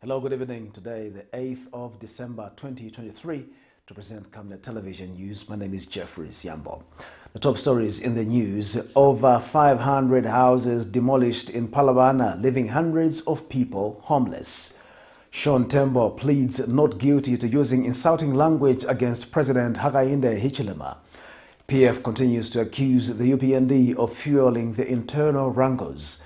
Hello, good evening. Today, the 8th of December 2023, to present Camnet Television News. My name is Jeffrey Siambo. The top stories in the news: over 500 houses demolished in Palabana, leaving hundreds of people homeless. Sean Tembo pleads not guilty to using insulting language against President Hakainde Hichilema. PF continues to accuse the UPND of fueling the internal wrangles.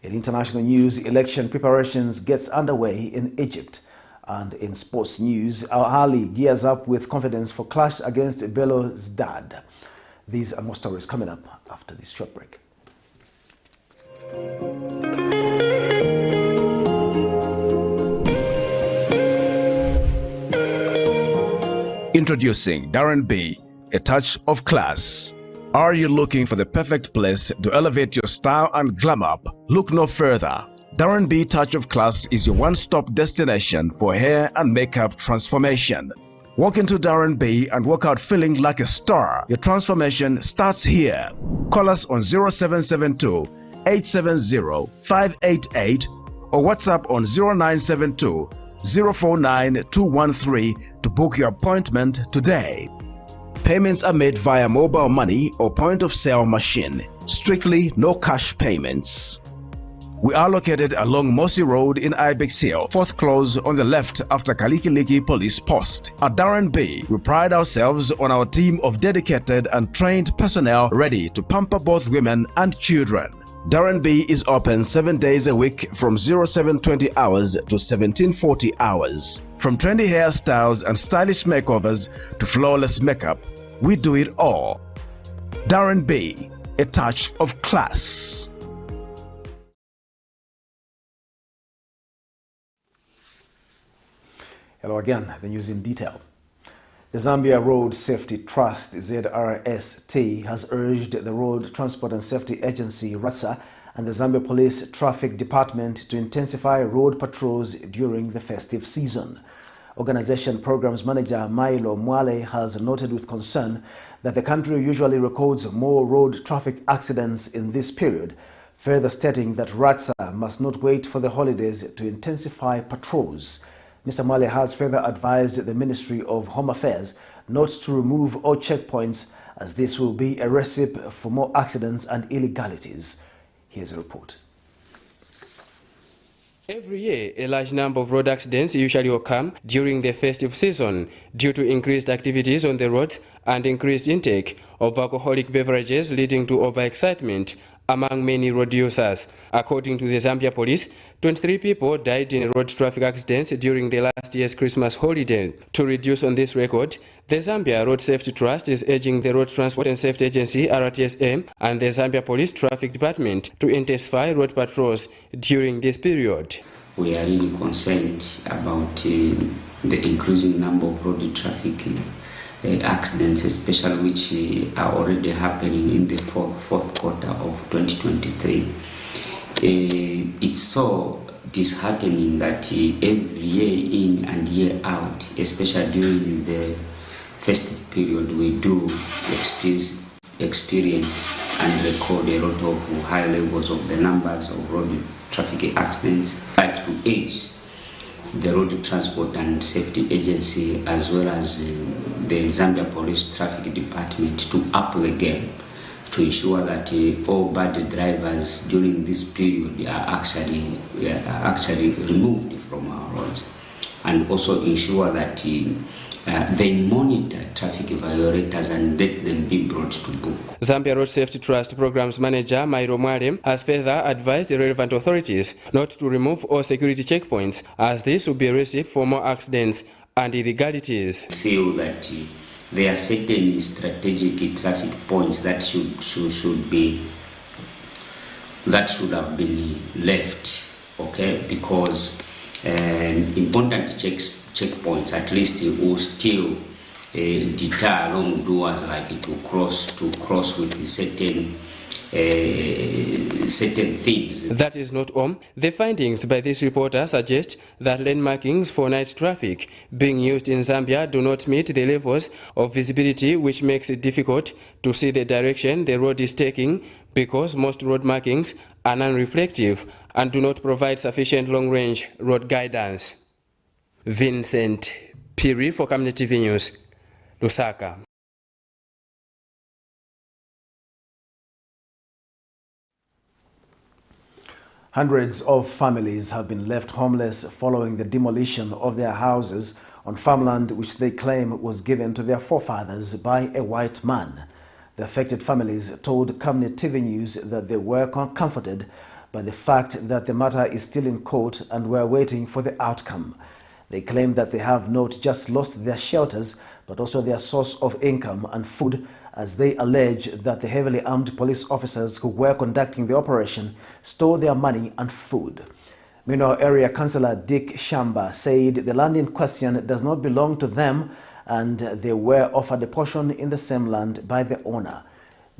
In international news, election preparations gets underway in Egypt. And in sports news, Al Ahly gears up with confidence for clash against Belouizdad. These are more stories coming up after this short break. Introducing Darren B, a touch of class. Are you looking for the perfect place to elevate your style and glam up? Look no further. Darren B Touch of Class is your one-stop destination for hair and makeup transformation. Walk into Darren B and walk out feeling like a star. Your transformation starts here. Call us on 0772 870 588 or WhatsApp on 0972 049 213 to book your appointment today. Payments are made via mobile money or point-of-sale machine. Strictly no cash payments. We are located along Mosi Road in Ibex Hill, fourth close on the left after Kalikiliki Police Post. At Darren B, we pride ourselves on our team of dedicated and trained personnel ready to pamper both women and children. Darren B is open 7 days a week from 0720 hours to 1740 hours. From trendy hairstyles and stylish makeovers to flawless makeup, we do it all. Darren B, a touch of class. Hello again, the news in detail. The Zambia Road Safety Trust, ZRST, has urged the Road Transport and Safety Agency, RATSA, and the Zambia Police Traffic Department to intensify road patrols during the festive season. Organization Programs Manager Milo Mwale has noted with concern that the country usually records more road traffic accidents in this period, further stating that RATSA must not wait for the holidays to intensify patrols. Mr. Mwale has further advised the Ministry of Home Affairs not to remove all checkpoints, as this will be a recipe for more accidents and illegalities. Here's a report. Every year, a large number of road accidents usually occur during the festive season due to increased activities on the roads and increased intake of alcoholic beverages, leading to overexcitement among many road users. According to the Zambia Police, 23 people died in road traffic accidents during the last year's Christmas holiday. To reduce on this record, the Zambia Road Safety Trust is urging the Road Transport and Safety Agency, RTSA, and the Zambia Police Traffic Department to intensify road patrols during this period. We are really concerned about the increasing number of road traffic accidents, especially which are already happening in the fourth quarter of 2023. It's so disheartening that every year in and year out, especially during the festive period, we do experience and record a lot of high levels of the numbers of road traffic accidents. I'd like to urge the Road Transport and Safety Agency as well as the Zambia Police Traffic Department to up the game to ensure that all bad drivers during this period are actually removed from our roads, and also ensure that they monitor traffic violators and let them be brought to book. Zambia Road Safety Trust Programs Manager Milo Mwale has further advised the relevant authorities not to remove all security checkpoints, as this will be a recipe for more accidents and illegalities. I feel that there are certain strategic traffic points that should have been left, okay, because important checkpoints at least will still deter wrongdoers like to cross with certain things. That is not all. The findings by this reporter suggest that lane markings for night traffic being used in Zambia do not meet the levels of visibility, which makes it difficult to see the direction the road is taking, because most road markings are non-reflective and do not provide sufficient long-range road guidance. Vincent Piri for Camnet TV News, Lusaka. Hundreds of families have been left homeless following the demolition of their houses on farmland which they claim was given to their forefathers by a white man. The affected families told Camnet TV News that they were comforted by the fact that the matter is still in court and were waiting for the outcome. They claim that they have not just lost their shelters but also their source of income and food, as they allege that the heavily armed police officers who were conducting the operation stole their money and food. Meanwhile, Area Councillor Dick Shamba said the land in question does not belong to them and they were offered a portion in the same land by the owner.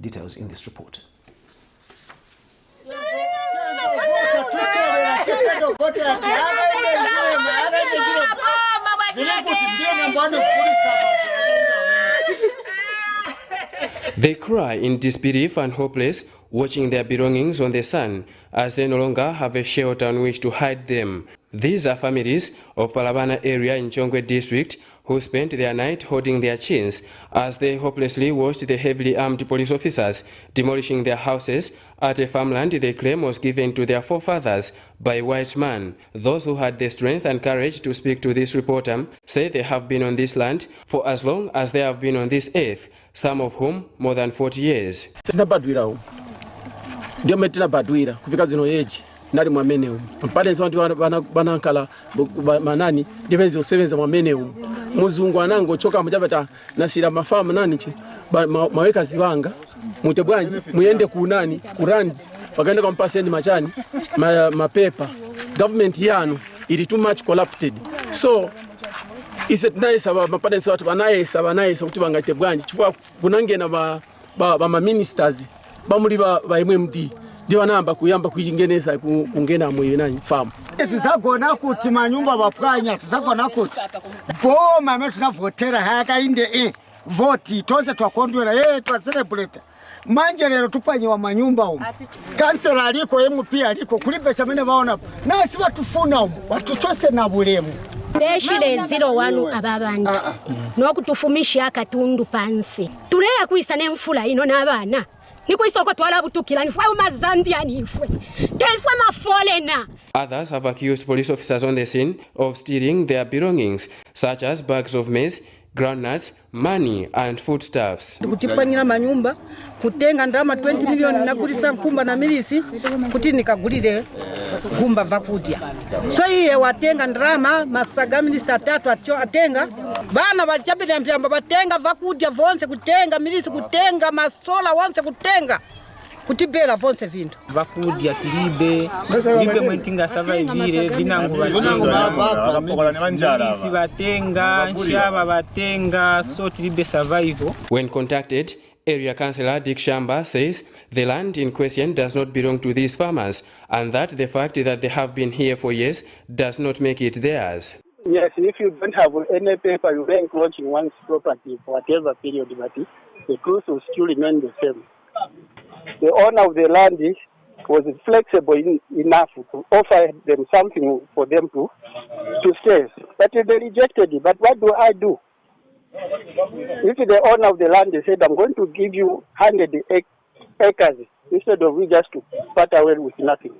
Details in this report. They cry in disbelief and hopeless, watching their belongings on the sun as they no longer have a shelter on which to hide them. These are families of Palabana area in Chongwe district who spent their night holding their chins as they hopelessly watched the heavily armed police officers demolishing their houses at a farmland they claim was given to their forefathers by a white man. Those who had the strength and courage to speak to this reporter say they have been on this land for as long as they have been on this earth, some of whom more than 40 years. Nari mwameneu mpade nzanti banankala manani divenzi osevenza mwameneu muzungu anango choka mujabata nasira mafamu nani che maweka ziwanga mutebwanyi muyende kunani kuranzi wakaenda kwa mpaseni machani mapepa government yanu ili too much corrupted, so is it nice aba mapade nzanti banaye kuti bangatebwanyi chifwa kunange na ba ministers bamuli ba MMD diwa namba kuyamba kuyingeneza kungena mwenani farm tizagona kuti manyumba bapwanya tizagona kuti boma metu na votera haka inde voti tonse twakondwera twa celebrate manje lero tupanyiwa manyumba umu kansela aliko MP aliko kulipesha mene baona nasi batufuna umu batuchose na bulemu Beshile 01 ababandi nokutufumisha akatundu pansi tuleya kuisa nemfula ino nabana Others have accused police officers on the scene of stealing their belongings, such as bags of maize, groundnuts, money and foodstuffs. Kutipanyira manyumba kutenga ndama 20 million na kulisa nkumba na milisi kuti nikagulire nkumba vakudya. So iye watenga ndrama masaga milisi 3 atyo atenga bana bachapita mpyamba batenga vakudya vonse kutenga milisi kutenga masola vonse kutenga kutibela vonse vindu vakudya tilibe mwentinga survive vinangu milisi batenga nshaba batenga so tilibe survival. When contacted, Area Councillor Dick Shamba says the land in question does not belong to these farmers and that the fact that they have been here for years does not make it theirs. Yes, if you don't have any paper, you can encroach in one's property for whatever period, but the truth will still remain the same. The owner of the land was flexible enough to offer them something for them to stay. But they rejected it. But what do I do? If the owner of the land said, I'm going to give you 100 acres, instead of we just to part away with nothing.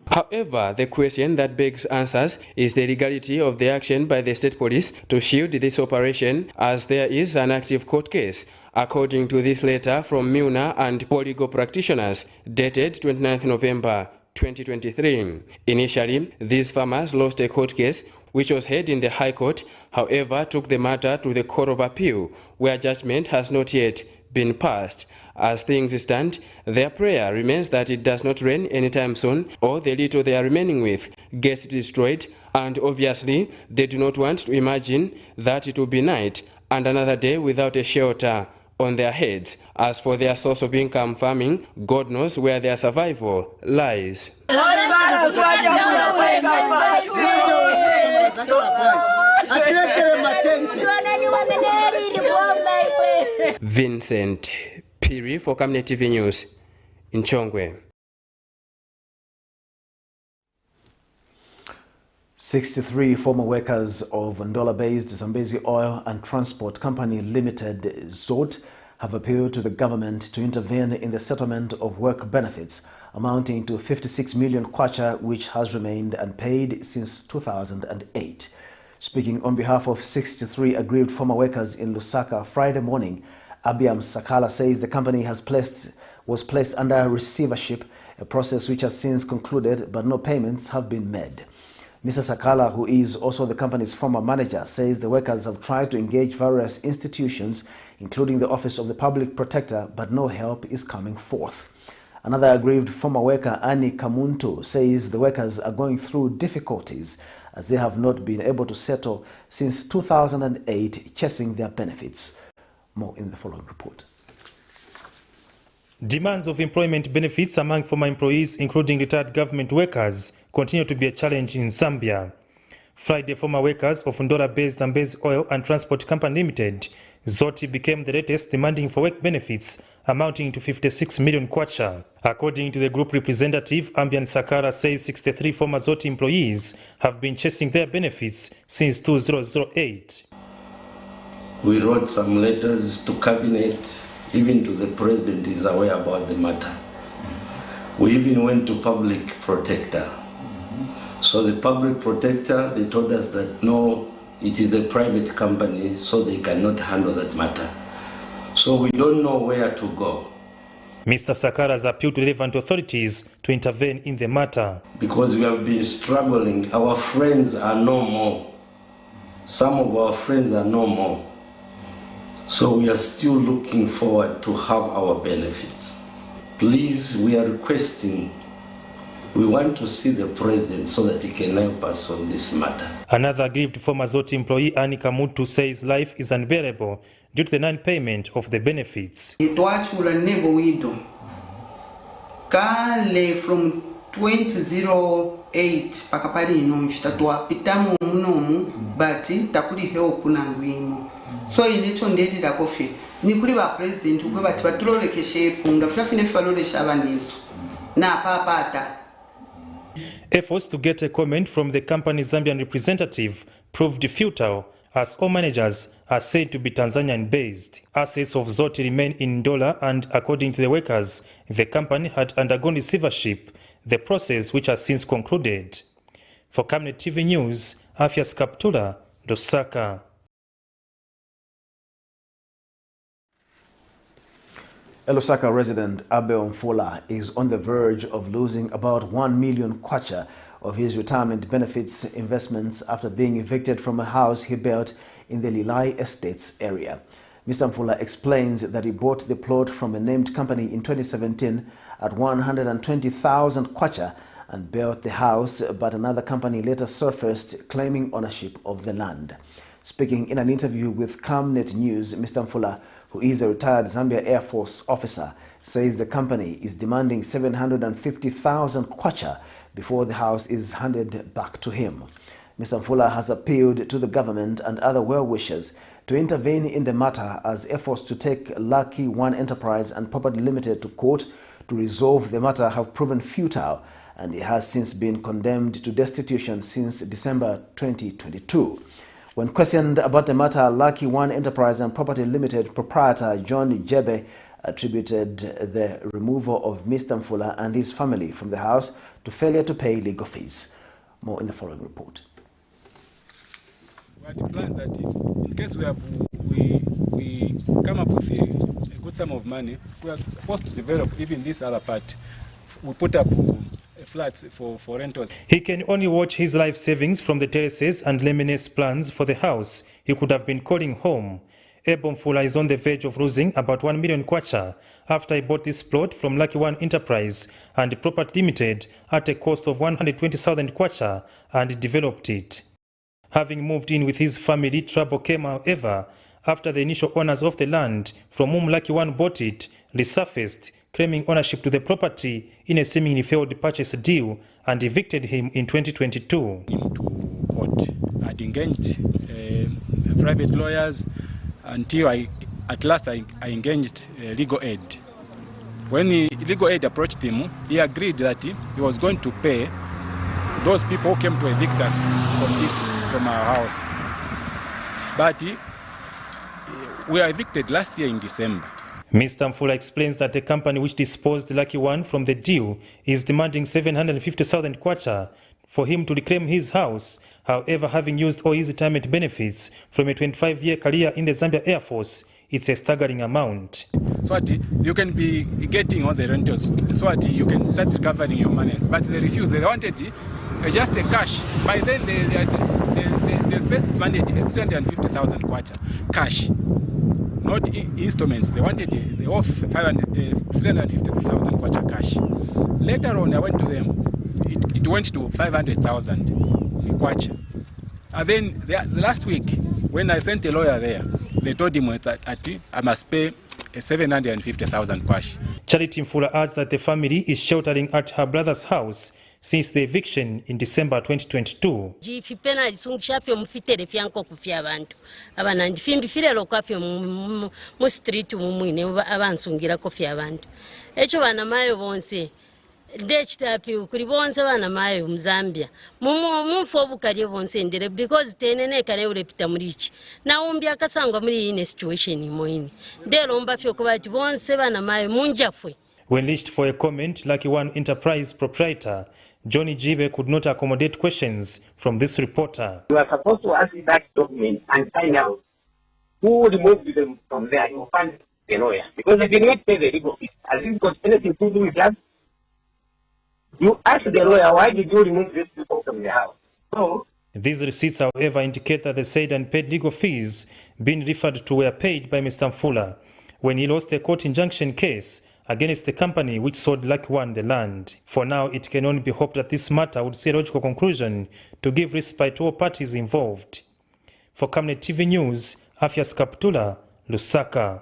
However, the question that begs answers is the legality of the action by the state police to shield this operation, as there is an active court case. According to this letter from Muna and Polygo practitioners, dated 29th November 2023. Initially, these farmers lost a court case which was heard in the High Court, however, took the matter to the Court of Appeal, where judgment has not yet been passed. As things stand, their prayer remains that it does not rain anytime soon, or the little they are remaining with gets destroyed, and obviously, they do not want to imagine that it will be night and another day without a shelter on their heads. As for their source of income, farming, God knows where their survival lies. Vincent Piri for Camnet TV News in Chongwe. 63 former workers of Ndola-based Zambezi Oil and Transport Company Limited, ZOT, have appealed to the government to intervene in the settlement of work benefits amounting to 56 million kwacha, which has remained unpaid since 2008. Speaking on behalf of 63 aggrieved former workers in Lusaka Friday morning, Abiam Sakala says the company was placed under receivership, a process which has since concluded, but no payments have been made. Mr. Sakala, who is also the company's former manager, says the workers have tried to engage various institutions, including the Office of the Public Protector, but no help is coming forth. Another aggrieved former worker, Annie Kamuntu, says the workers are going through difficulties as they have not been able to settle since 2008, chasing their benefits. More in the following report. Demands of employment benefits among former employees, including retired government workers, continue to be a challenge in Zambia. Friday, former workers of Ndola-based Zambezi Oil and Transport Company Limited, ZOT, became the latest demanding for work benefits amounting to 56 million kwacha. According to the group representative, Ambian Sakara says 63 former ZOT employees have been chasing their benefits since 2008. We wrote some letters to Cabinet, even to the President is aware about the matter. We even went to Public Protector. So the Public Protector, they told us that no, it is a private company, so they cannot handle that matter. So we don't know where to go. Mr. Sakara has appealed to relevant authorities to intervene in the matter. Because we have been struggling, our friends are no more. Some of our friends are no more. So we are still looking forward to have our benefits. Please, we are requesting, we want to see the President so that he can help us on this matter. Another aggrieved former ZOT employee, Annie Kamuntu, says life is unbearable due to the non-payment of the benefits. Kale from 2008 pakapari ino chitatwa pitamo munomu bati takuri help nangwimo. So inecho ndedira kofi nikuri ba president ukwe bati batulolekeshe punga flafine falolesha abandiso na papata. Efforts to get a comment from the company's Zambian representative proved futile, as all managers are said to be Tanzanian-based. Assets of ZOT remain in Ndola, and according to the workers, the company had undergone receivership, the process which has since concluded. For Camnet TV News, Afias Kaptula, Lusaka. A Lusaka resident, Abel Mfola, is on the verge of losing about 1 million kwacha of his retirement benefits investments after being evicted from a house he built in the Lilai Estates area. Mr. Mfola explains that he bought the plot from a named company in 2017 at 120,000 kwacha and built the house, but another company later surfaced claiming ownership of the land. Speaking in an interview with Camnet News, Mr. Mfola, who is a retired Zambia Air Force officer, says the company is demanding 750,000 kwacha before the house is handed back to him. Mr. Mfola has appealed to the government and other well-wishers to intervene in the matter as efforts to take Lucky One Enterprise and Property Limited to court to resolve the matter have proven futile, and he has since been condemned to destitution since December 2022. When questioned about the matter, Lucky One Enterprise and Property Limited proprietor John Jebe attributed the removal of Mr. Mfola and his family from the house to failure to pay legal fees. More in the following report. We had the plans that in case we come up with a good sum of money, we are supposed to develop even this other part. We put up flats for rentals. He can only watch his life savings from the terraces and Lemonade plans for the house he could have been calling home. Abel Mfola is on the verge of losing about 1 million kwacha after he bought this plot from Lucky One Enterprise and Property Limited at a cost of 120,000 kwacha and developed it. Having moved in with his family, trouble came, however, after the initial owners of the land from whom Lucky One bought it resurfaced, claiming ownership to the property in a seemingly failed purchase deal and evicted him in 2022. To court, I'd engaged private lawyers until at last I engaged legal aid. When legal aid approached him, he agreed that he was going to pay those people who came to evict us from our house. But we were evicted last year in December. Mr. Mfula explains that the company which disposed Lucky One from the deal is demanding 750,000 kwacha for him to reclaim his house. However, having used all his retirement benefits from a 25-year career in the Zambia Air Force, it's a staggering amount. So that you can be getting all the rentals, so that you can start recovering your monies. But they refused. They wanted just the cash. By then, they first demanded 350,000 kwacha cash, not instruments. They wanted the whole 350,000 kwacha cash. Later on, I went to them. It went to 500,000 kwacha. And then last week, when I sent a lawyer there, they told him that I must pay 750,000 cash. Charity Mfula adds that the family is sheltering at her brother's house since the eviction in December 2022. Ndechitapi kuri bonse bana mayo mzambia mumfo bukariye bonse ndere because tenene kare urepita murichi na umbi akasangwa muri ine situation imoini ndero mbafyo kubati bonse bana mayo munjafwe. When listed for a comment, Lucky One Enterprise proprietor Johnny Jibe could not accommodate questions from this reporter. You are supposed to ask that document and find out who removed them from there. You find the lawyer, because they did not pay the legal fees. Has it got anything to do with that? You ask the lawyer, why did you remove these people from the house? So, these receipts, however, indicate that the said unpaid legal fees being referred to were paid by Mr. Mfula when he lost a court injunction case against the company which sold Lucky One the land. For now, it can only be hoped that this matter would see a logical conclusion to give respite to all parties involved. For Camnet TV News, Afias Kaptula, Lusaka.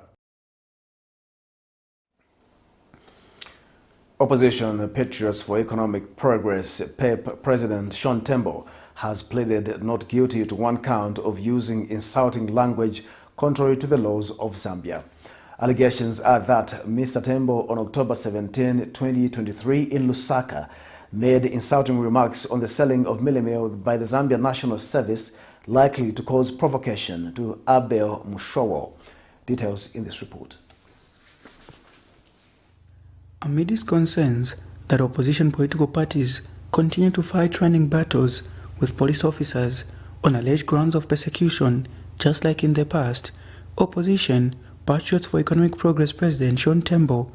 Opposition Patriots for Economic Progress PEP President Sean Tembo has pleaded not guilty to one count of using insulting language contrary to the laws of Zambia. Allegations are that Mr. Tembo on October 17, 2023 in Lusaka made insulting remarks on the selling of meal by the Zambia National Service likely to cause provocation to Abel Mushowo. Details in this report. Amid his concerns that opposition political parties continue to fight running battles with police officers on alleged grounds of persecution, just like in the past, opposition Patriots for Economic Progress President Sean Tembo,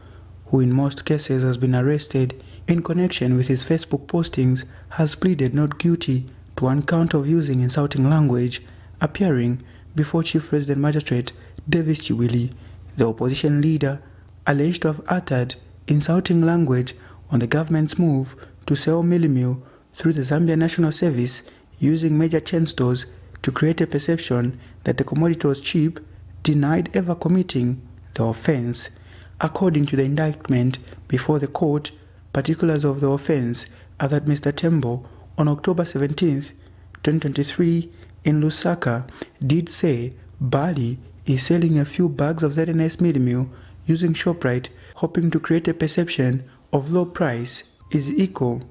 who in most cases has been arrested in connection with his Facebook postings, has pleaded not guilty to one count of using insulting language, appearing before Chief Resident Magistrate Davis Chiwili. The opposition leader alleged to have uttered insulting language on the government's move to sell meal through the Zambia National Service using major chain stores to create a perception that the commodity was cheap, denied ever committing the offense. According to the indictment before the court, particulars of the offense are that Mr. Tembo, on October 17, 2023, in Lusaka, did say Bali is selling a few bags of ZNS meal using ShopRite, hoping to create a perception of low price is equal.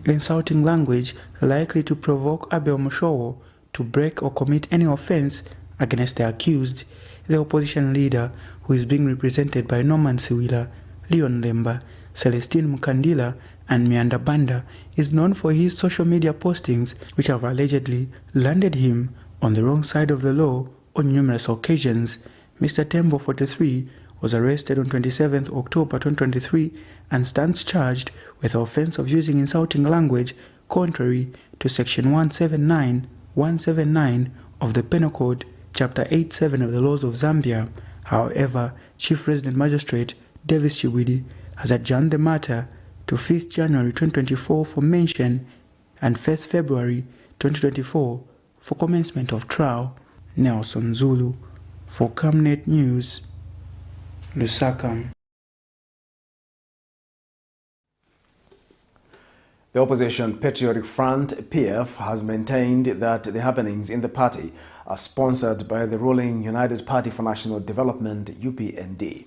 Insulting language likely to provoke Abel Mushowo to break or commit any offense against the accused. The opposition leader, who is being represented by Norman Siwila, Leon Lemba, Celestine Mukandila, and Mianda Banda, is known for his social media postings which have allegedly landed him on the wrong side of the law on numerous occasions. Mr. Tembo, 43, was arrested on 27 October 2023 and stands charged with the offense of using insulting language contrary to Section 179 of the Penal Code, Chapter 87 of the Laws of Zambia. However, Chief Resident Magistrate Davis Chiwili has adjourned the matter to 5th January 2024 for mention and 1st February 2024 for commencement of trial. Nelson Zulu for Camnet News, Lusaka. The opposition Patriotic Front, PF, has maintained that the happenings in the party are sponsored by the ruling United Party for National Development, UPND.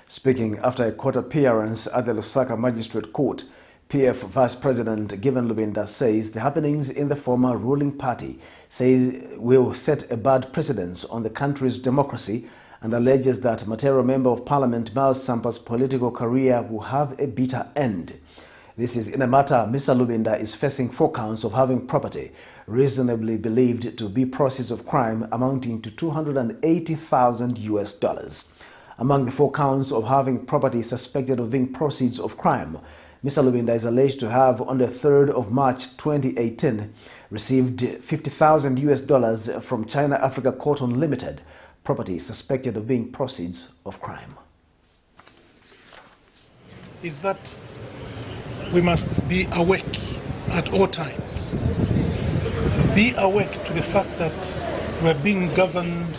Speaking after a court appearance at the Lusaka Magistrate Court, PF Vice President Given Lubinda says the happenings in the former ruling party will set a bad precedence on the country's democracy and alleges that Matero Member of Parliament Miles Sampa's political career will have a bitter end. This is in a matter Mr. Lubinda is facing 4 counts of having property reasonably believed to be proceeds of crime amounting to $280,000. Among the 4 counts of having property suspected of being proceeds of crime, Mr. Lubinda is alleged to have, on the 3rd of March 2018, received $50,000 from China Africa Cotton Limited, property suspected of being proceeds of crime. Is that we must be awake at all times. Be awake to the fact that we're being governed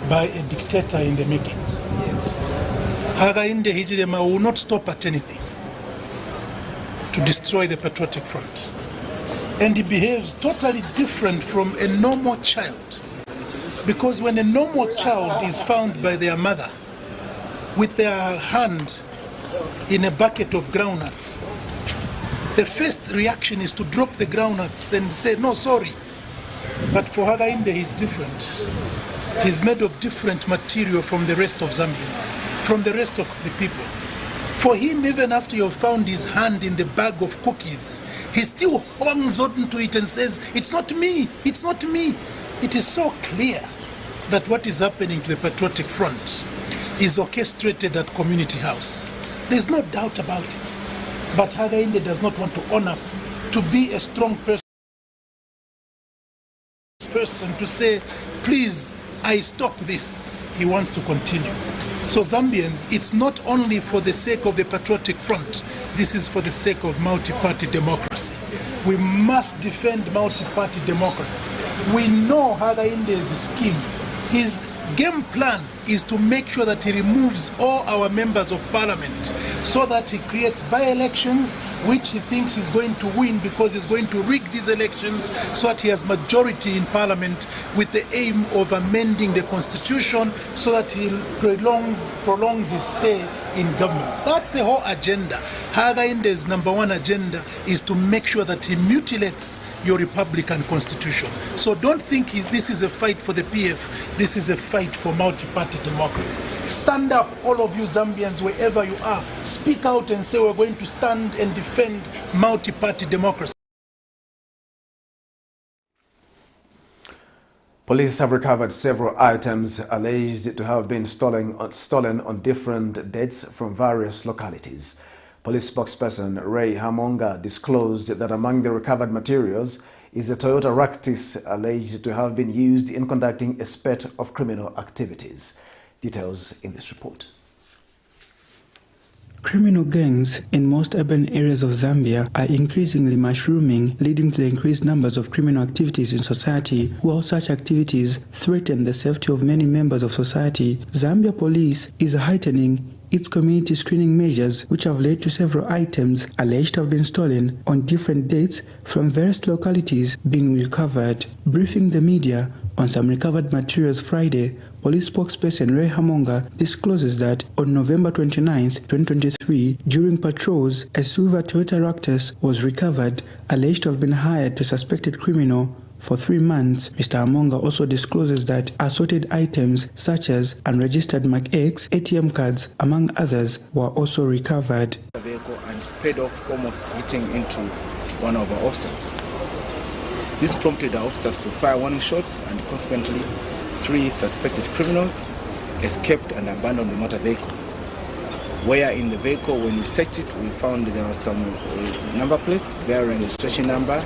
by a dictator in the making. Yes. Hakainde Hichilema will not stop at anything to destroy the Patriotic Front. And he behaves totally different from a normal child. Because when a normal child is found by their mother with their hand in a bucket of groundnuts, the first reaction is to drop the groundnuts and say, no, sorry. But for Hakainde, he's different. He's made of different material from the rest of Zambians, from the rest of the people. For him, even after you've found his hand in the bag of cookies, he still hangs on to it and says, it's not me, it's not me. It is so clear that what is happening to the Patriotic Front is orchestrated at Community House. There's no doubt about it. But Hakainde does not want to own up, to be a strong person to say, please, I stop this. He wants to continue. So Zambians, it's not only for the sake of the Patriotic Front, this is for the sake of multi-party democracy. We must defend multi-party democracy. We know Hakainde's scheme. His game plan is to make sure that he removes all our members of parliament so that he creates by-elections which he thinks he's going to win because he's going to rig these elections so that he has majority in parliament with the aim of amending the constitution so that he prolongs his stay in government. That's the whole agenda. Hakainde's #1 agenda is to make sure that he mutilates your Republican constitution. So don't think this is a fight for the PF. This is a fight for multi-party democracy. Stand up, all of you Zambians, wherever you are. Speak out and say we're going to stand and defend multi-party democracy. Police have recovered several items alleged to have been stolen on different dates from various localities. Police spokesperson Ray Hamonga disclosed that among the recovered materials is a Toyota Ractis alleged to have been used in conducting a spate of criminal activities. Details in this report. Criminal gangs in most urban areas of Zambia are increasingly mushrooming, leading to the increased numbers of criminal activities in society. While such activities threaten the safety of many members of society, Zambia Police is heightening its community screening measures, which have led to several items alleged to have been stolen on different dates from various localities being recovered. Briefing the media on some recovered materials Friday, police spokesperson Ray Hamonga discloses that on November 29, 2023, during patrols, a silver Toyota Ractis was recovered, alleged to have been hired to a suspected criminal for 3 months. Mr. Hamonga also discloses that assorted items such as unregistered Mark X, ATM cards, among others, were also recovered. The vehicle and sped off, almost hitting into one of our officers. This prompted our officers to fire warning shots, and consequently 3 suspected criminals escaped and abandoned the motor vehicle. Where in the vehicle, when we searched it, we found there was some number plates bearing registration number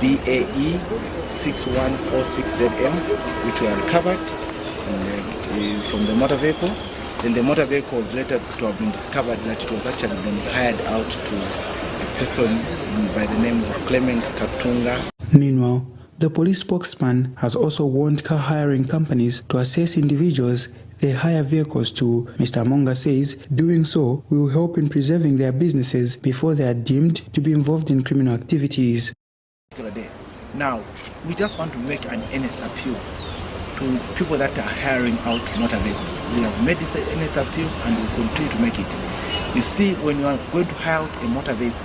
BAE 6146ZM, which were recovered from the motor vehicle. Then the motor vehicle was later to have been discovered that it was actually been hired out to a person by the name of Clement Katunga. Meanwhile, the police spokesman has also warned car hiring companies to assess individuals they hire vehicles to. Mr. Hamonga says doing so will help in preserving their businesses before they are deemed to be involved in criminal activities. Now, we just want to make an earnest appeal to people that are hiring out motor vehicles. We have made this earnest appeal and will continue to make it. You see, when you are going to hire out a motor vehicle,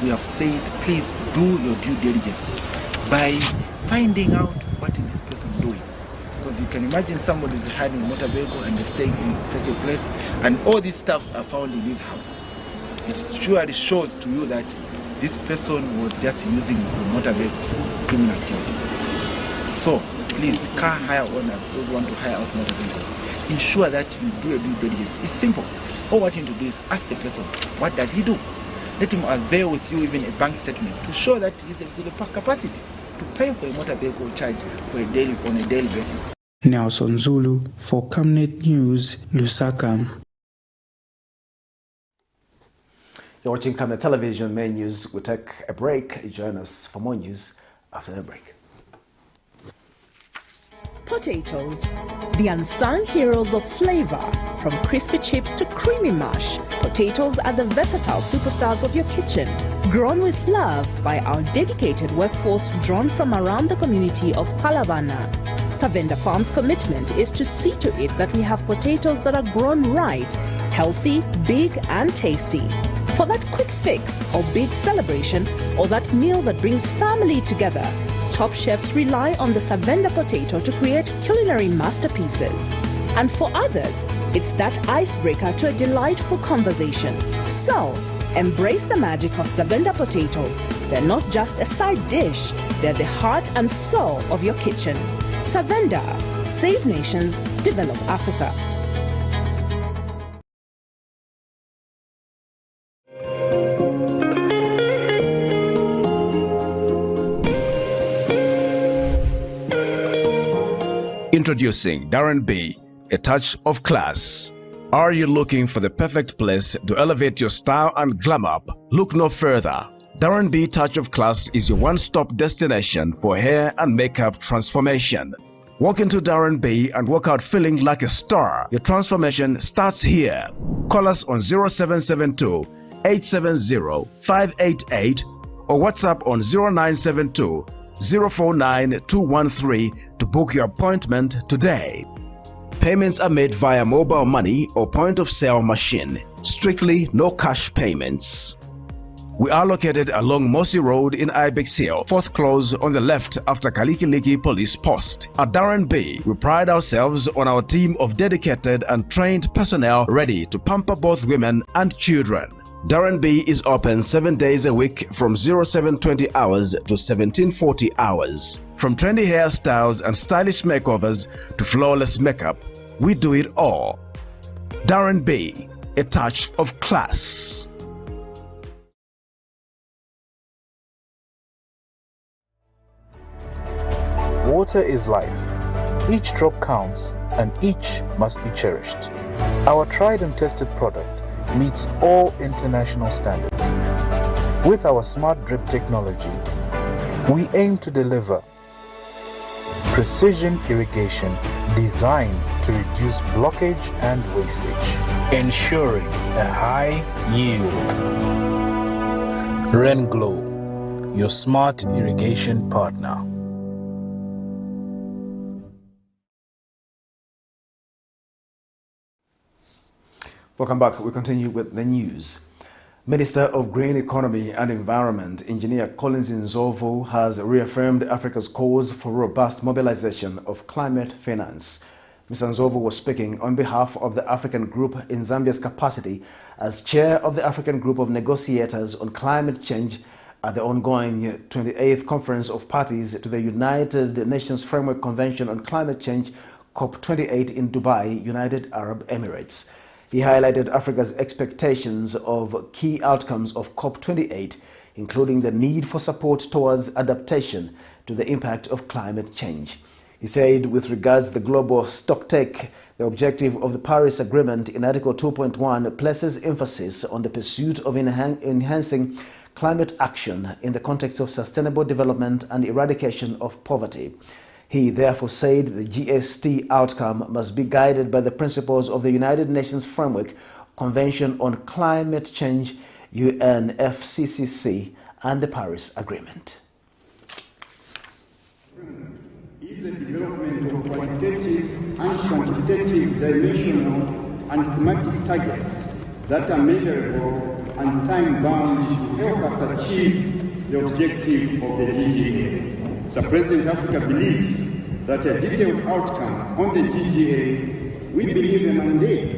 we have said, please do your due diligence by finding out what is this person doing. Because you can imagine somebody is hiring a motor vehicle and they're staying in such a place, and all these stuffs are found in his house. It surely shows to you that this person was just using the motor vehicle for criminal activities. So, please, car hire owners, those who want to hire out motor vehicles, ensure that you do your due diligence. It's simple. All what you need to do is ask the person, what does he do? Let him avail with you even a bank statement to show that he's with the capacity to pay for a motor vehicle charge for on a daily basis. Nelson Zulu for Camnet News, Lusaka. You're watching Camnet Television Main News. We'll take a break. Join us for more news after the break. Potatoes, the unsung heroes of flavor. From crispy chips to creamy mash, potatoes are the versatile superstars of your kitchen. Grown with love by our dedicated workforce drawn from around the community of Palavana. Savenda Farm's commitment is to see to it that we have potatoes that are grown right, healthy, big and tasty. For that quick fix or big celebration or that meal that brings family together, top chefs rely on the Savenda potato to create culinary masterpieces. And for others, it's that icebreaker to a delightful conversation. So, embrace the magic of Savenda potatoes. They're not just a side dish, they're the heart and soul of your kitchen. Savenda, save nations, develop Africa. Introducing Darren B, a touch of class. Are you looking for the perfect place to elevate your style and glam up? Look no further. Darren B Touch of Class is your one-stop destination for hair and makeup transformation. Walk into Darren B and walk out feeling like a star. Your transformation starts here. Call us on 0772 870 588 or WhatsApp on 0972 049 213 to book your appointment today. Payments are made via mobile money or point-of-sale machine. Strictly no cash payments. We are located along Mossy Road in Ibex Hill, fourth close on the left after Kalikiliki Police Post. At Darren B, we pride ourselves on our team of dedicated and trained personnel ready to pamper both women and children. Darren B is open 7 days a week from 0720 hours to 1740 hours. From trendy hairstyles and stylish makeovers to flawless makeup, we do it all. Darren B, a touch of class. Water is life. Each drop counts and each must be cherished. Our tried and tested product meets all international standards. With our smart drip technology, we aim to deliver precision irrigation designed to reduce blockage and wastage, ensuring a high yield. Renglow, your smart irrigation partner. Welcome back. We continue with the news. Minister of Green Economy and Environment, Engineer Collins Nzovu, has reaffirmed Africa's cause for robust mobilization of climate finance. Mr. Nzovu was speaking on behalf of the African Group in Zambia's capacity as chair of the African Group of Negotiators on Climate Change at the ongoing 28th Conference of Parties to the United Nations Framework Convention on Climate Change, COP28 in Dubai, United Arab Emirates. He highlighted Africa's expectations of key outcomes of COP28, including the need for support towards adaptation to the impact of climate change. He said with regards to the global stocktake, the objective of the Paris Agreement in Article 2.1 places emphasis on the pursuit of enhancing climate action in the context of sustainable development and eradication of poverty. He therefore said the GST outcome must be guided by the principles of the United Nations Framework Convention on Climate Change, UNFCCC, and the Paris Agreement. Is the development of qualitative and quantitative dimensional and thematic targets that are measurable and time-bound to help us achieve the objective of the GGA. Mr. President, Africa believes that a detailed outcome on the GGA, we believe a mandate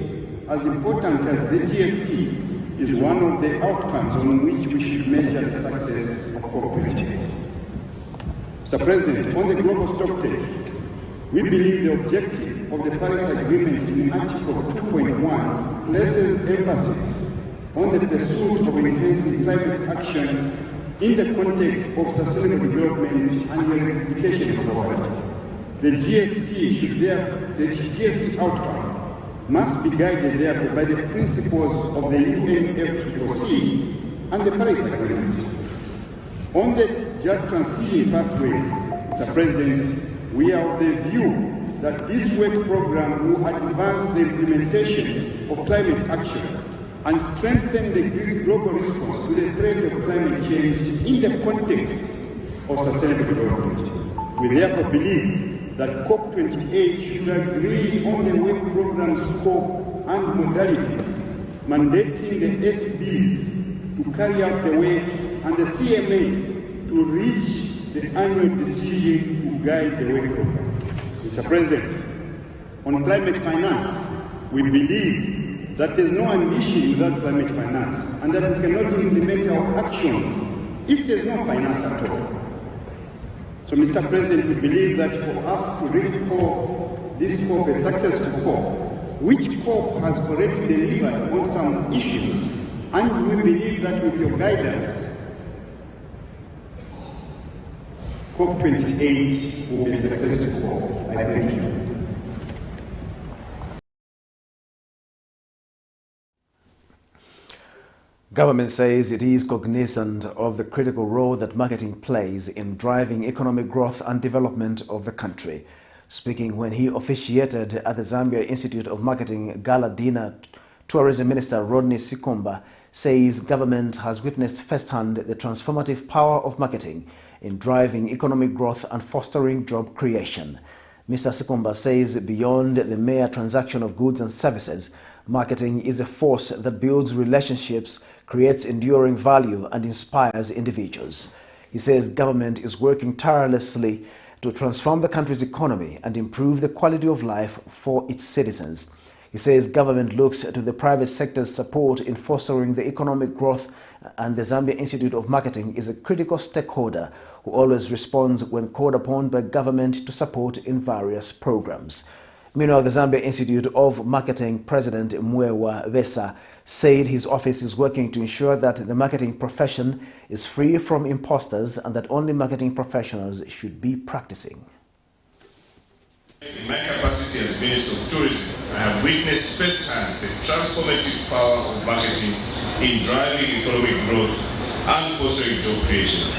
as important as the GST is one of the outcomes on which we should measure the success of COP28. Mr. President, on the global stocktake, we believe the objective of the Paris Agreement in Article 2.1 places emphasis on the pursuit of enhancing climate action in the context of sustainable development and the eradication of poverty. The GST outcome must be guided therefore by the principles of the UNFCCC and the Paris Agreement. On the just transition pathways, Mr. President, we are of the view that this work program will advance the implementation of climate action and strengthen the global response to the threat of climate change in the context of sustainable development. We therefore believe that COP28 should agree on the work program scope and modalities, mandating the SBs to carry out the work and the CMA to reach the annual decision to guide the work program. Mr. President, on climate finance, we believe that there is no ambition without climate finance and that we cannot implement our actions if there is no finance at all. So, Mr. President, we believe that for us to really call this COP a successful COP, which COP has already delivered on some issues, and we believe that with your guidance, COP28 will be a successful COP. I thank you. Government says it is cognizant of the critical role that marketing plays in driving economic growth and development of the country. Speaking when he officiated at the Zambia Institute of Marketing Gala Dinner, Tourism Minister Rodney Sikomba says government has witnessed firsthand the transformative power of marketing in driving economic growth and fostering job creation. Mr. Sikomba says beyond the mere transaction of goods and services, marketing is a force that builds relationships, creates enduring value, and inspires individuals. He says government is working tirelessly to transform the country's economy and improve the quality of life for its citizens. He says government looks to the private sector's support in fostering the economic growth, and the Zambia Institute of Marketing is a critical stakeholder who always responds when called upon by government to support in various programs. Meanwhile, the Zambia Institute of Marketing President Mwewa Vesa said his office is working to ensure that the marketing profession is free from imposters and that only marketing professionals should be practicing. In my capacity as Minister of Tourism, I have witnessed firsthand the transformative power of marketing in driving economic growth and fostering job creation.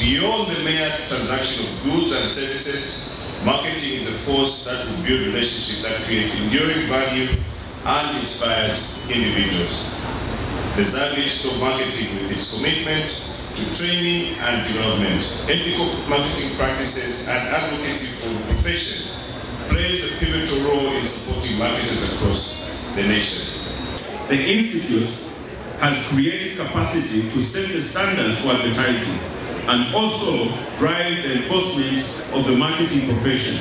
Beyond the mere transaction of goods and services, marketing is a force that will build relationships that creates enduring value and inspires individuals. The Zambia Institute of Marketing, with its commitment to training and development, ethical marketing practices, and advocacy for the profession, plays a pivotal role in supporting marketers across the nation. The Institute has created capacity to set the standards for advertising and also drive the enforcement of the marketing profession.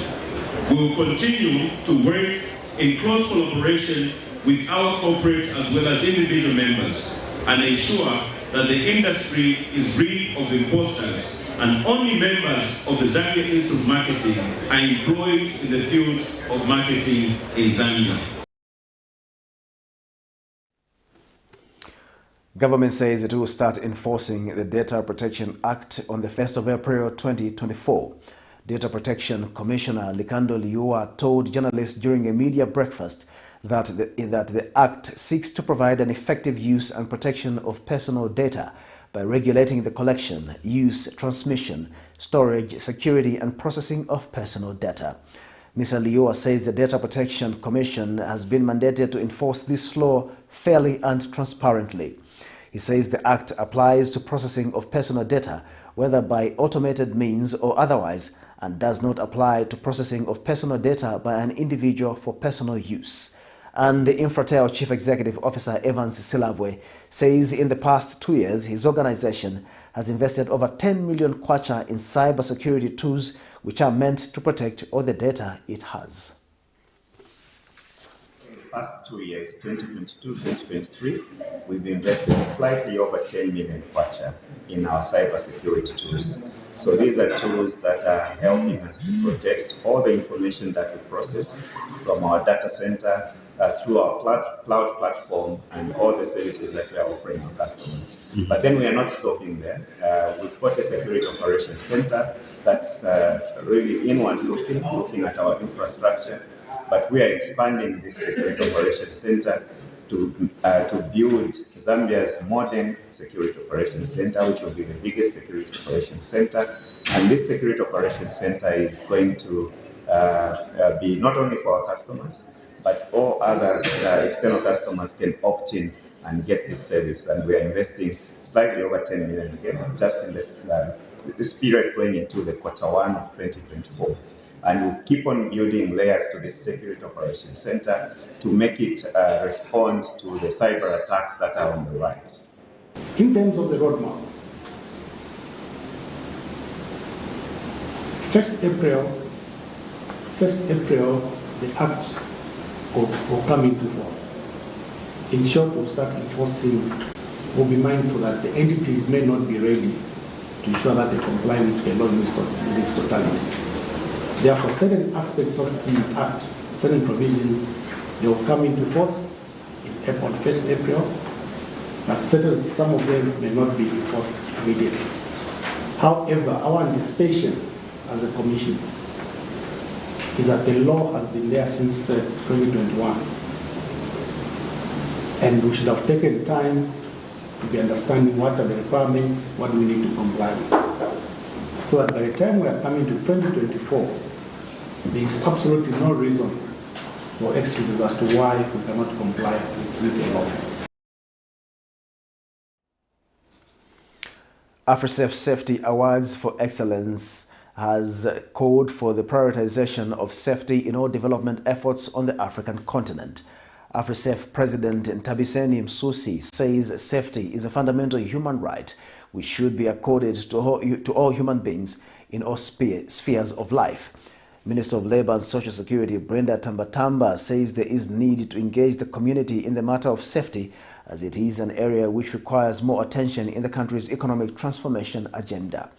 We will continue to work in close collaboration with our corporate as well as individual members and ensure that the industry is rid of imposters and only members of the Zambia Institute of Marketing are employed in the field of marketing in Zambia. Government says it will start enforcing the Data Protection Act on the 1st of April 2024. Data Protection Commissioner Likando Liua told journalists during a media breakfast that the Act seeks to provide an effective use and protection of personal data by regulating the collection, use, transmission, storage, security, and processing of personal data. Mr. Liua says the Data Protection Commission has been mandated to enforce this law fairly and transparently. He says the Act applies to processing of personal data, whether by automated means or otherwise, and does not apply to processing of personal data by an individual for personal use. And the Infratel Chief Executive Officer Evans Silavwe says in the past 2 years, his organization has invested over 10 million kwacha in cybersecurity tools which are meant to protect all the data it has. In the past 2 years, 2022-2023, we've invested slightly over 10 million kwacha in our cybersecurity tools. So these are tools that are helping us to protect all the information that we process from our data center through our cloud platform and all the services that we are offering our customers. But then we are not stopping there. We've got a security operations center that's really inward looking at our infrastructure. But we are expanding this security operations center to build Zambia's modern security operations center, which will be the biggest security operations center. And this security operations center is going to be not only for our customers, but all other external customers can opt in and get this service. And we are investing slightly over 10 million again, just in this period going into the Q1 of 2024. And we'll keep on building layers to this security operations center to make it respond to the cyber attacks that are on the rise. In terms of the roadmap, 1st April, the Act will come into force. In short, we'll start enforcing. We'll be mindful that the entities may not be ready to ensure that they comply with the law in its totality. Therefore, certain aspects of the Act, certain provisions, they will come into force on 1st April, but some of them may not be enforced immediately. However, our anticipation as a Commission is that the law has been there since 2021, and we should have taken time to be understanding what are the requirements, what do we need to comply with, so that by the time we are coming to 2024, there is absolutely no reason or excuses as to why we cannot comply with the law. AfriSafe Safety Awards for Excellence has called for the prioritization of safety in all development efforts on the African continent. AfriSafe President Ntabiseni Msusi says safety is a fundamental human right which should be accorded to all human beings in all spheres of life. Minister of Labour and Social Security Brenda Tambatamba says there is need to engage the community in the matter of safety, as it is an area which requires more attention in the country's economic transformation agenda.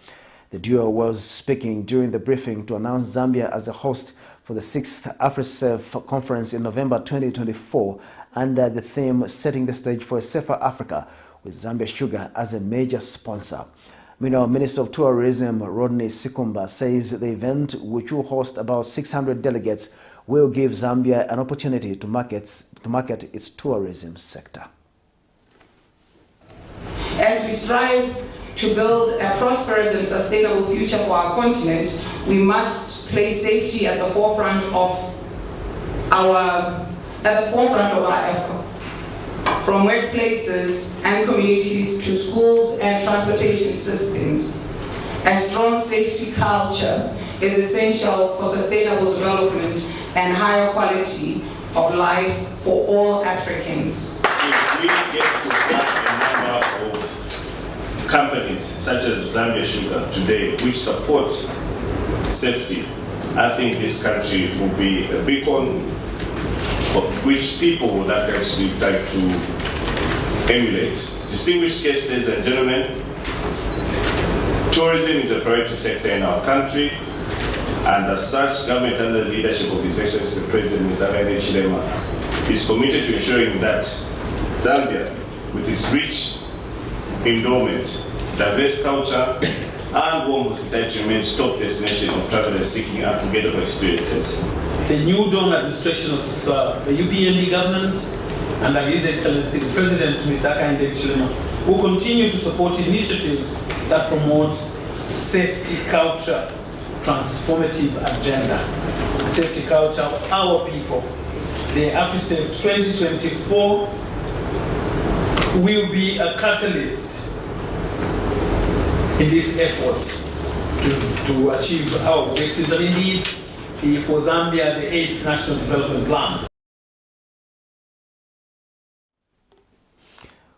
The duo was speaking during the briefing to announce Zambia as the host for the 6th AfriSafe conference in November 2024 under the theme Setting the Stage for a Safer Africa, with Zambia Sugar as a major sponsor. Meanwhile, Minister of Tourism Rodney Sikumba says the event, which will host about 600 delegates, will give Zambia an opportunity to market its tourism sector. As we strive to build a prosperous and sustainable future for our continent, we must place safety at the forefront of our efforts. From workplaces and communities to schools and transportation systems, a strong safety culture is essential for sustainable development and higher quality of life for all Africans. If we get to have a number of companies such as Zambia Sugar today which supports safety, I think this country will be a beacon which people would actually like to emulate. Distinguished guests, ladies and gentlemen, tourism is a priority sector in our country, and as such, government under the leadership of His Excellency the President Mr. Chilema is committed to ensuring that Zambia, with its rich endowment, diverse culture, and warm hospitality remains top destination of travelers seeking unforgettable experiences. The new dawn administration of the UPND government under His Excellency the President Mr. Chilema will continue to support initiatives that promote safety culture, transformative agenda, safety culture of our people. The AfriSafe 2024 will be a catalyst in this effort to achieve our objectives, and indeed for Zambia, the 8th National Development Plan.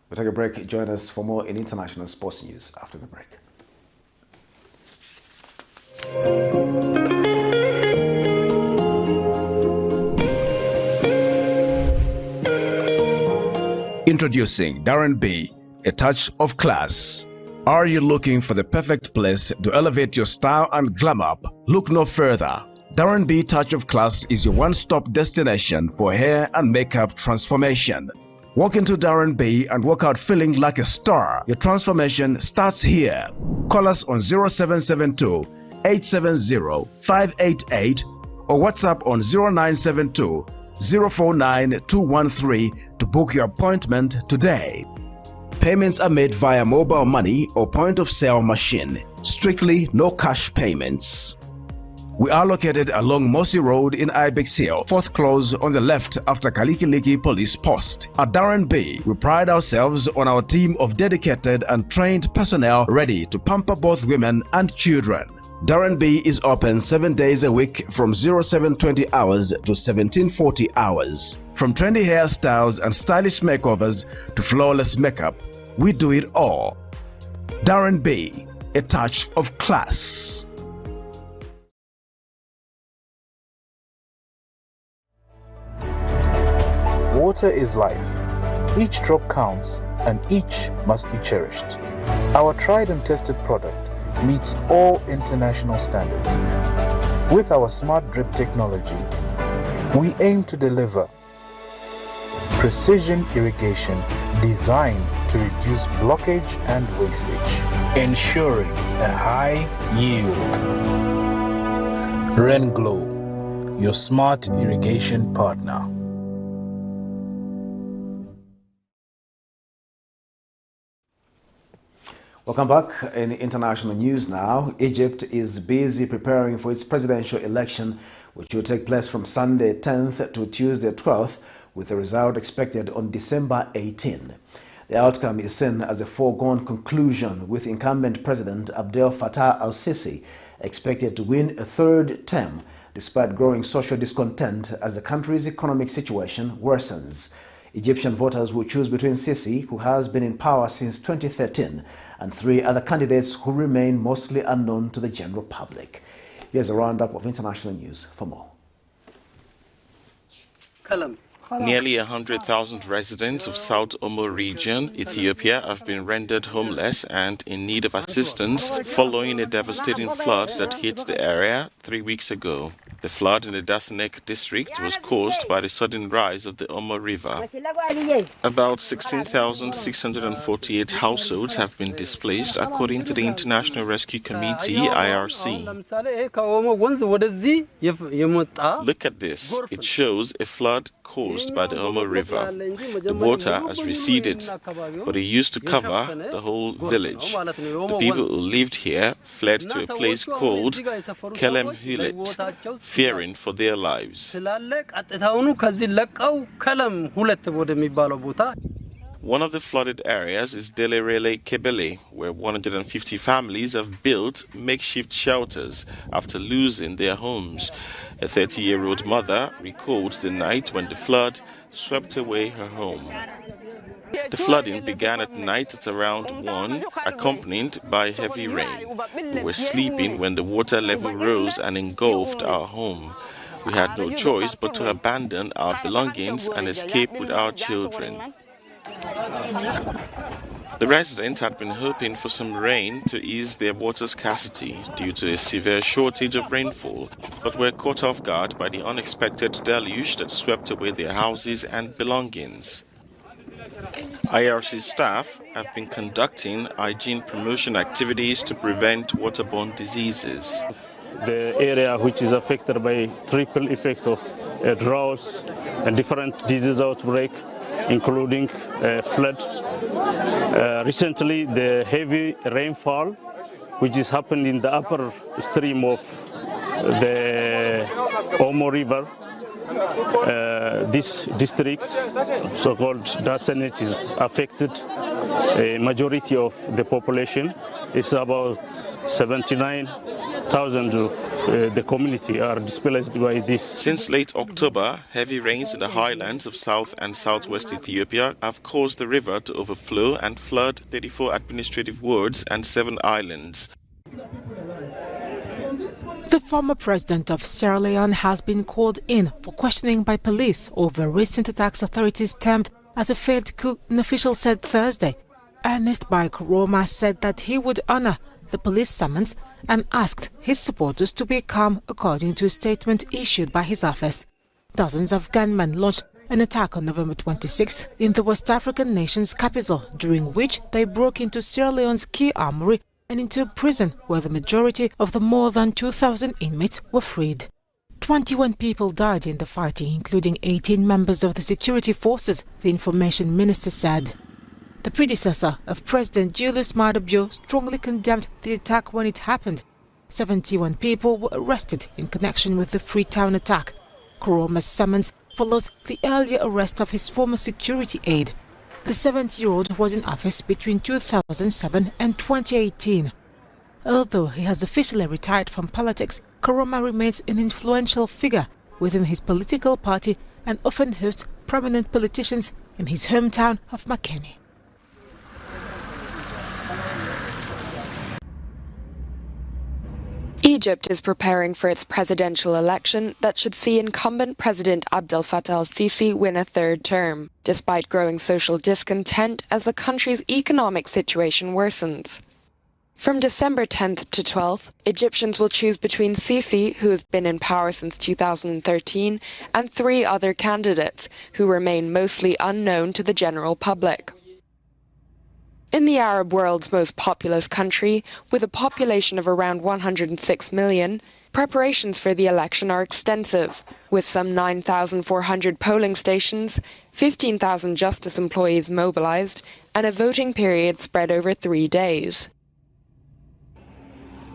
We'll take a break. Join us for more in international sports news after the break. Introducing Darren B, a touch of class. Are you looking for the perfect place to elevate your style and glam up? Look no further. Darren B Touch of Class is your one-stop destination for hair and makeup transformation. Walk into Darren B and walk out feeling like a star. Your transformation starts here. Call us on 0772 870 588 or WhatsApp on 0972 049 213 to book your appointment today. Payments are made via mobile money or point-of-sale machine. Strictly no cash payments. We are located along Mossy Road in Ibex Hill, fourth close on the left after Kalikiliki Police Post. At Darren B, we pride ourselves on our team of dedicated and trained personnel ready to pamper both women and children. Darren B is open 7 days a week from 0720 hours to 1740 hours. From trendy hairstyles and stylish makeovers to flawless makeup, we do it all. Darren B, a touch of class. Water is life. Each drop counts and each must be cherished. Our tried and tested product meets all international standards. With our smart drip technology, we aim to deliver precision irrigation designed to reduce blockage and wastage, ensuring a high yield. Rain Glow, your smart irrigation partner. Welcome back. In international news now, Egypt is busy preparing for its presidential election, which will take place from Sunday 10th to Tuesday 12th, with the result expected on December 18. The outcome is seen as a foregone conclusion, with incumbent President Abdel Fattah al-Sisi expected to win a third term, despite growing social discontent as the country's economic situation worsens. Egyptian voters will choose between Sisi, who has been in power since 2013, and three other candidates who remain mostly unknown to the general public. Here's a roundup of international news for more. Nearly 100,000 residents of South Omo region, Ethiopia, have been rendered homeless and in need of assistance following a devastating flood that hit the area 3 weeks ago. The flood in the Dasenek district was caused by the sudden rise of the Omo River. About 16,648 households have been displaced, according to the International Rescue Committee, IRC. Look at this. It shows a flood caused by the Omo River. The water has receded, but it used to cover the whole village. The people who lived here fled to a place called Kelem Hulet, fearing for their lives. One of the flooded areas is Delerele Kebele, where 150 families have built makeshift shelters after losing their homes. A 30-year-old mother recalled the night when the flood swept away her home. The flooding began at night at around 1, accompanied by heavy rain. We were sleeping when the water level rose and engulfed our home. We had no choice but to abandon our belongings and escape with our children. The residents had been hoping for some rain to ease their water scarcity due to a severe shortage of rainfall, but were caught off guard by the unexpected deluge that swept away their houses and belongings. IRC staff have been conducting hygiene promotion activities to prevent waterborne diseases. The area which is affected by triple effect of droughts and different disease outbreak, including flood. Recently, the heavy rainfall, which is happening in the upper stream of the Omo River, this district, so-called Dasenet, is affected. A majority of the population is about 79,000 the community are displaced by this. Since late October, heavy rains in the highlands of South and Southwest Ethiopia have caused the river to overflow and flood 34 administrative wards and 7 islands. The former president of Sierra Leone has been called in for questioning by police over recent attacks authorities termed as a failed coup, an official said Thursday. Ernest Bai Koroma said that he would honor the police summons and asked his supporters to be calm, according to a statement issued by his office. Dozens of gunmen launched an attack on November 26th in the West African nation's capital, during which they broke into Sierra Leone's key armory and into a prison where the majority of the more than 2,000 inmates were freed. 21 people died in the fighting, including 18 members of the security forces, the information minister said. The predecessor of President Julius Maada Bio strongly condemned the attack when it happened. 71 people were arrested in connection with the Freetown attack. Koroma's summons follows the earlier arrest of his former security aide. The 70-year-old was in office between 2007 and 2018. Although he has officially retired from politics, Koroma remains an influential figure within his political party and often hosts prominent politicians in his hometown of Makeni. Egypt is preparing for its presidential election that should see incumbent President Abdel Fattah al-Sisi win a third term, despite growing social discontent as the country's economic situation worsens. From December 10th to 12th, Egyptians will choose between Sisi, who has been in power since 2013, and 3 other candidates, who remain mostly unknown to the general public. In the Arab world's most populous country, with a population of around 106 million, preparations for the election are extensive, with some 9,400 polling stations, 15,000 justice employees mobilized, and a voting period spread over 3 days.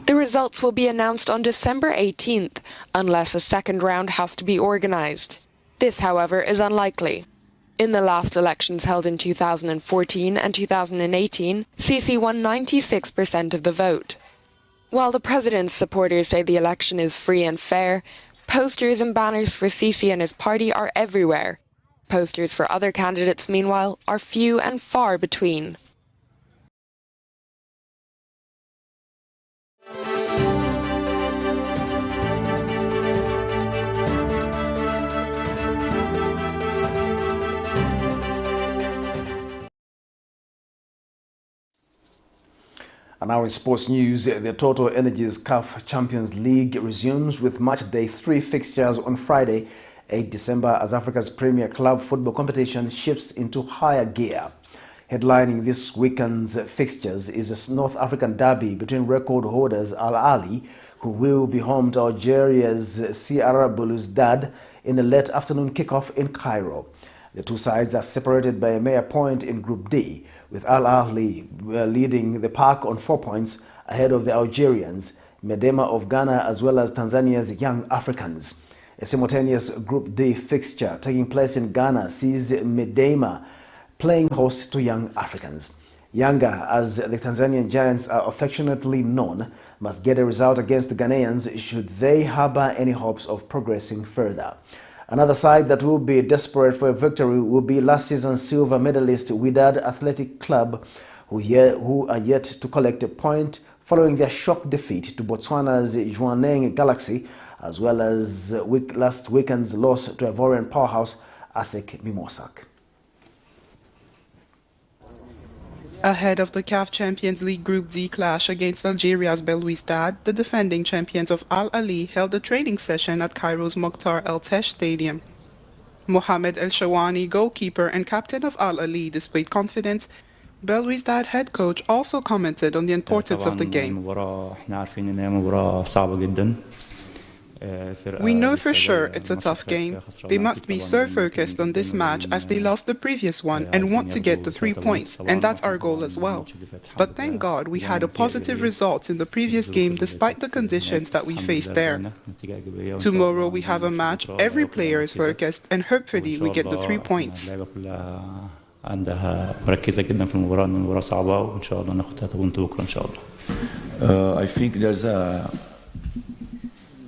The results will be announced on December 18th, unless a second round has to be organized. This, however, is unlikely. In the last elections held in 2014 and 2018, Sisi won 96% of the vote. While the president's supporters say the election is free and fair, posters and banners for Sisi and his party are everywhere. Posters for other candidates, meanwhile, are few and far between. And now in sports news, the Total Energies CAF Champions League resumes with match day 3 fixtures on Friday, 8 December, as Africa's premier club football competition shifts into higher gear. Headlining this weekend's fixtures is a North African derby between record holders Al Ahly, who will be home to Algeria's CR Belouizdad in a late afternoon kickoff in Cairo. The two sides are separated by a mere point in Group D, with Al Ahly leading the pack on 4 points ahead of the Algerians, Medema of Ghana, as well as Tanzania's Young Africans. A simultaneous Group D fixture taking place in Ghana sees Medema playing host to Young Africans. Yanga, as the Tanzanian Giants are affectionately known, must get a result against the Ghanaians should they harbor any hopes of progressing further. Another side that will be desperate for a victory will be last season's silver medalist Wydad Athletic Club, who are yet to collect a point following their shock defeat to Botswana's Jwaneng Galaxy, as well as last weekend's loss to Ivorian powerhouse ASEC Mimosak. Ahead of the CAF Champions League Group D clash against Algeria's Belouizdad, the defending champions of Al Ahly held a training session at Cairo's Mokhtar El Tesh Stadium. Mohamed El Shawani, goalkeeper and captain of Al Ahly, displayed confidence. Belouizdad head coach also commented on the importance of the game. We know for sure it's a tough game. They must be so focused on this match as they lost the previous one and want to get the 3 points, and that's our goal as well. But thank God we had a positive result in the previous game despite the conditions that we faced there. Tomorrow we have a match, every player is focused, and hopefully we get the 3 points. I think there's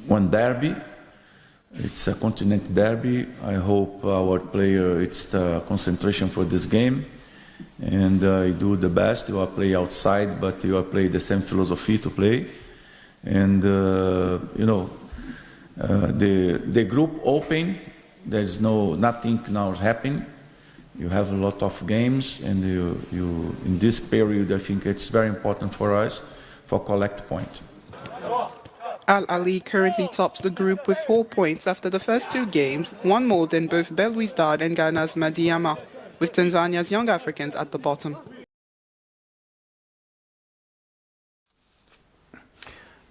one derby. It's a continent derby. I hope our player, it's the concentration for this game. And you do the best. You are play outside, but you are play the same philosophy to play. And, you know, the group open, there's nothing now happening. You have a lot of games, and you in this period, I think it's very important for us for collect point. Al Ali currently tops the group with 4 points after the first 2 games, one more than both Belouizdad and Ghana's Madiama, with Tanzania's Young Africans at the bottom.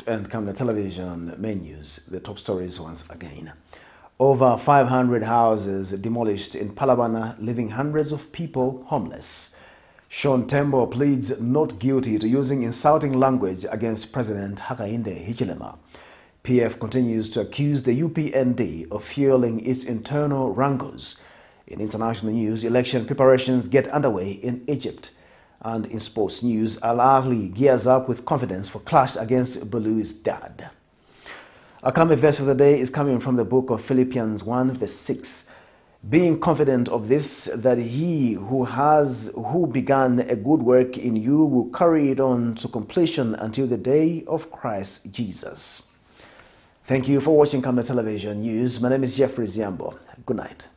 And Camnet television main news, the top stories once again. Over 500 houses demolished in Palabana, leaving hundreds of people homeless. Sean Tembo pleads not guilty to using insulting language against President Hakainde Hichilema. PF continues to accuse the UPND of fueling its internal wrangles. In international news, election preparations get underway in Egypt. And in sports news, Al Ahly gears up with confidence for clash against Belouizdad. Our Camnet verse of the day is coming from the book of Philippians 1 verse 6. Being confident of this, that he who began a good work in you will carry it on to completion until the day of Christ Jesus. Thank you for watching Camnet Television News. My name is Jeffrey Ziambo. Good night.